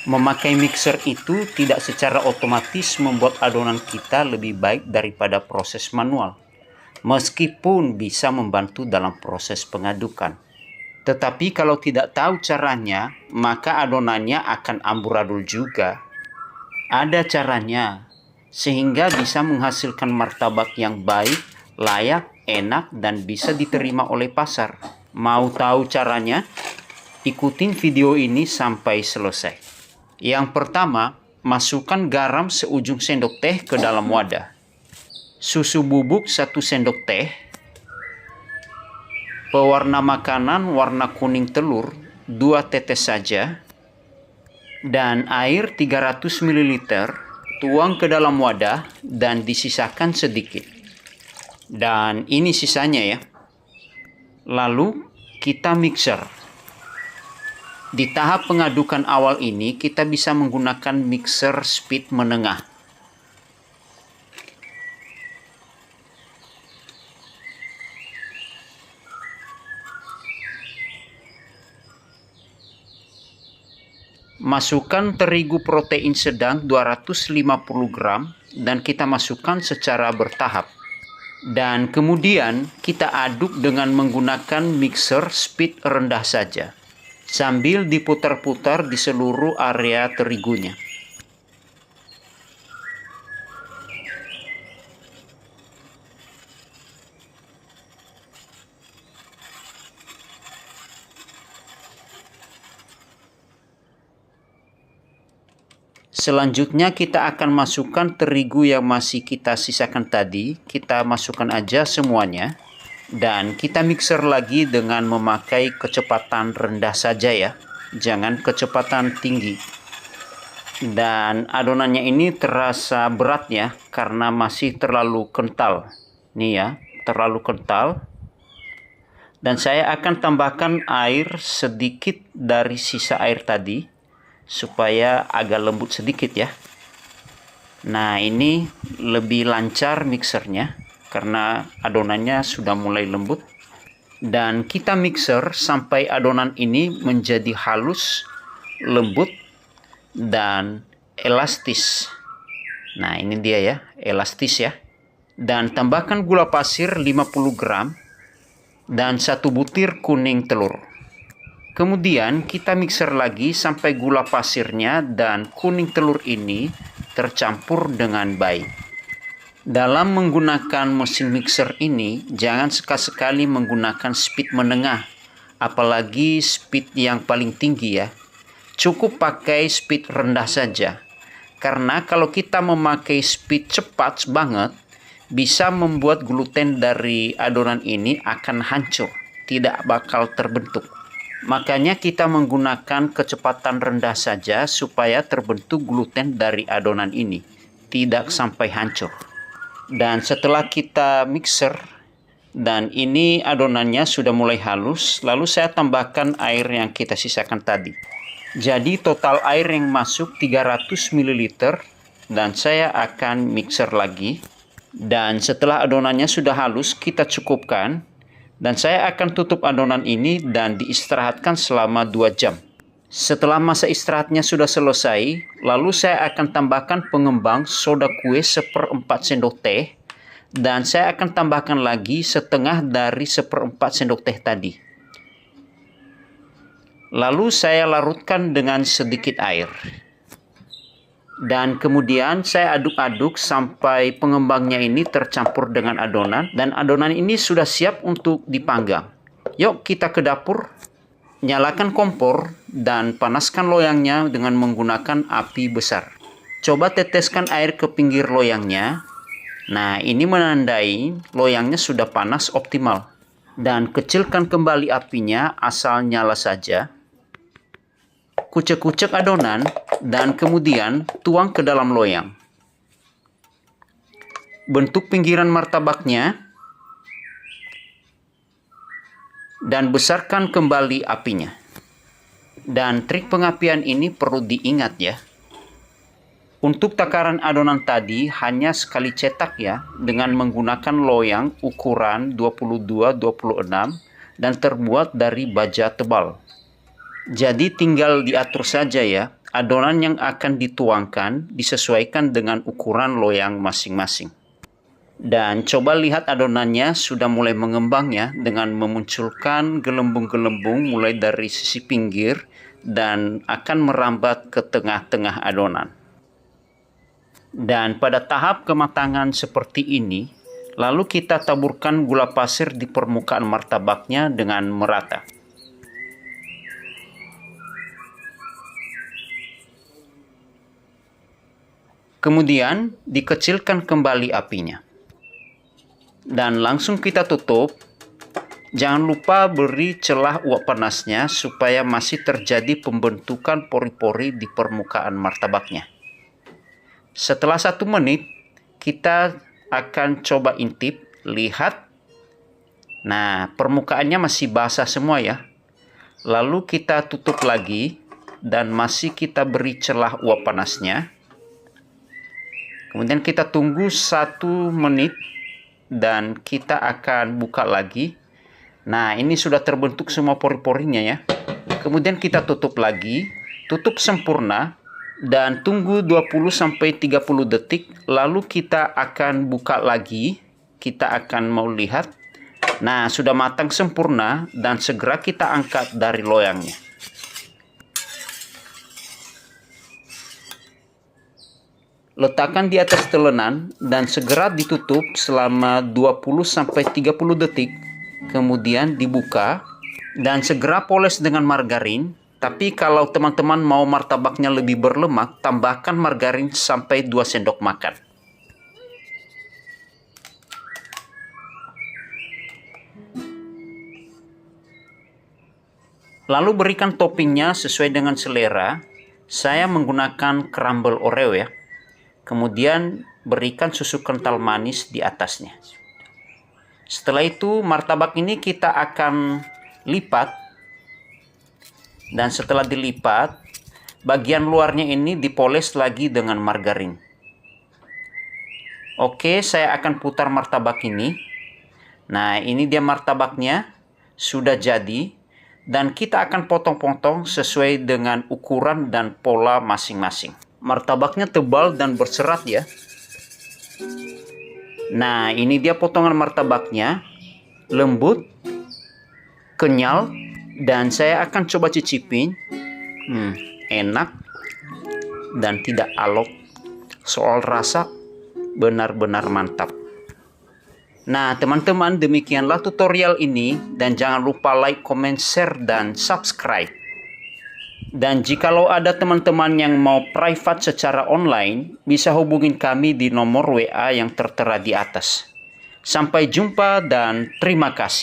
Memakai mixer itu tidak secara otomatis membuat adonan kita lebih baik daripada proses manual, meskipun bisa membantu dalam proses pengadukan. Tetapi kalau tidak tahu caranya, maka adonannya akan amburadul juga. Ada caranya, sehingga bisa menghasilkan martabak yang baik, layak, enak, dan bisa diterima oleh pasar. Mau tahu caranya? Ikutin video ini sampai selesai. Yang pertama, masukkan garam seujung sendok teh ke dalam wadah. Susu bubuk 1 sendok teh. Pewarna makanan warna kuning telur 2 tetes saja. Dan air 300 ml tuang ke dalam wadah dan disisakan sedikit. Dan ini sisanya ya. Lalu kita mixer. Di tahap pengadukan awal ini kita bisa menggunakan mixer speed menengah. Masukkan terigu protein sedang 250 gram dan kita masukkan secara bertahap. Dan kemudian kita aduk dengan menggunakan mixer speed rendah saja, sambil diputar-putar di seluruh area terigunya. Selanjutnya kita akan masukkan terigu yang masih kita sisakan tadi. Kita masukkan aja semuanya. Dan kita mixer lagi dengan memakai kecepatan rendah saja ya. Jangan kecepatan tinggi. Dan adonannya ini terasa berat ya, karena masih terlalu kental. Nih ya, terlalu kental. Dan saya akan tambahkan air sedikit dari sisa air tadi, supaya agak lembut sedikit ya. Nah, ini lebih lancar mixernya karena adonannya sudah mulai lembut. Dan kita mixer sampai adonan ini menjadi halus, lembut, dan elastis. Nah, ini dia ya, elastis ya. Dan tambahkan gula pasir 50 gram dan 1 butir kuning telur. Kemudian kita mixer lagi sampai gula pasirnya dan kuning telur ini tercampur dengan baik. Dalam menggunakan mesin mixer ini, jangan sekali-sekali menggunakan speed menengah, apalagi speed yang paling tinggi ya. Cukup pakai speed rendah saja. Karena kalau kita memakai speed cepat banget, bisa membuat gluten dari adonan ini akan hancur, tidak bakal terbentuk. Makanya kita menggunakan kecepatan rendah saja supaya terbentuk gluten dari adonan ini, tidak sampai hancur. Dan setelah kita mixer dan ini adonannya sudah mulai halus, lalu saya tambahkan air yang kita sisakan tadi. Jadi total air yang masuk 300 ml dan saya akan mixer lagi. Dan setelah adonannya sudah halus, kita cukupkan. Dan saya akan tutup adonan ini dan diistirahatkan selama 2 jam. Setelah masa istirahatnya sudah selesai, lalu saya akan tambahkan pengembang soda kue 1/4 sendok teh. Dan saya akan tambahkan lagi setengah dari 1/4 sendok teh tadi. Lalu saya larutkan dengan sedikit air. Dan kemudian saya aduk-aduk sampai pengembangnya ini tercampur dengan adonan. Dan adonan ini sudah siap untuk dipanggang. Yuk kita ke dapur. Nyalakan kompor dan panaskan loyangnya dengan menggunakan api besar. Coba teteskan air ke pinggir loyangnya. Nah, ini menandai loyangnya sudah panas optimal. Dan kecilkan kembali apinya asal nyala saja. Kucek-kucek adonan dan kemudian tuang ke dalam loyang. Bentuk pinggiran martabaknya dan besarkan kembali apinya. Dan trik pengapian ini perlu diingat ya. Untuk takaran adonan tadi hanya sekali cetak ya, dengan menggunakan loyang ukuran 22-26 dan terbuat dari baja tebal. Jadi tinggal diatur saja ya, adonan yang akan dituangkan disesuaikan dengan ukuran loyang masing-masing. Dan coba lihat adonannya sudah mulai mengembang ya, dengan memunculkan gelembung-gelembung mulai dari sisi pinggir dan akan merambat ke tengah-tengah adonan. Dan pada tahap kematangan seperti ini, lalu kita taburkan gula pasir di permukaan martabaknya dengan merata. Kemudian dikecilkan kembali apinya. Dan langsung kita tutup. Jangan lupa beri celah uap panasnya supaya masih terjadi pembentukan pori-pori di permukaan martabaknya. Setelah 1 menit, kita akan coba intip, lihat. Nah, permukaannya masih basah semua ya. Lalu kita tutup lagi dan masih kita beri celah uap panasnya. Kemudian kita tunggu 1 menit dan kita akan buka lagi. Nah, ini sudah terbentuk semua pori-porinya ya. Kemudian kita tutup lagi, tutup sempurna dan tunggu 20-30 detik, lalu kita akan buka lagi. Kita akan mau lihat. Nah, sudah matang sempurna dan segera kita angkat dari loyangnya. Letakkan di atas telenan dan segera ditutup selama 20-30 detik. Kemudian dibuka dan segera poles dengan margarin. Tapi kalau teman-teman mau martabaknya lebih berlemak, tambahkan margarin sampai 2 sendok makan. Lalu berikan toppingnya sesuai dengan selera. Saya menggunakan crumble Oreo ya. Kemudian berikan susu kental manis di atasnya. Setelah itu martabak ini kita akan lipat. Dan setelah dilipat, bagian luarnya ini dipoles lagi dengan margarin. Oke, saya akan putar martabak ini. Nah, ini dia martabaknya. Sudah jadi. Dan kita akan potong-potong sesuai dengan ukuran dan pola masing-masing. Martabaknya tebal dan berserat ya. Nah, ini dia potongan martabaknya. Lembut, kenyal, dan saya akan coba cicipin. Enak dan tidak alot. Soal rasa benar-benar mantap. Nah, teman-teman, demikianlah tutorial ini. Dan jangan lupa like, comment, share, dan subscribe. Dan jikalau ada teman-teman yang mau private secara online, bisa hubungin kami di nomor WA yang tertera di atas. Sampai jumpa dan terima kasih.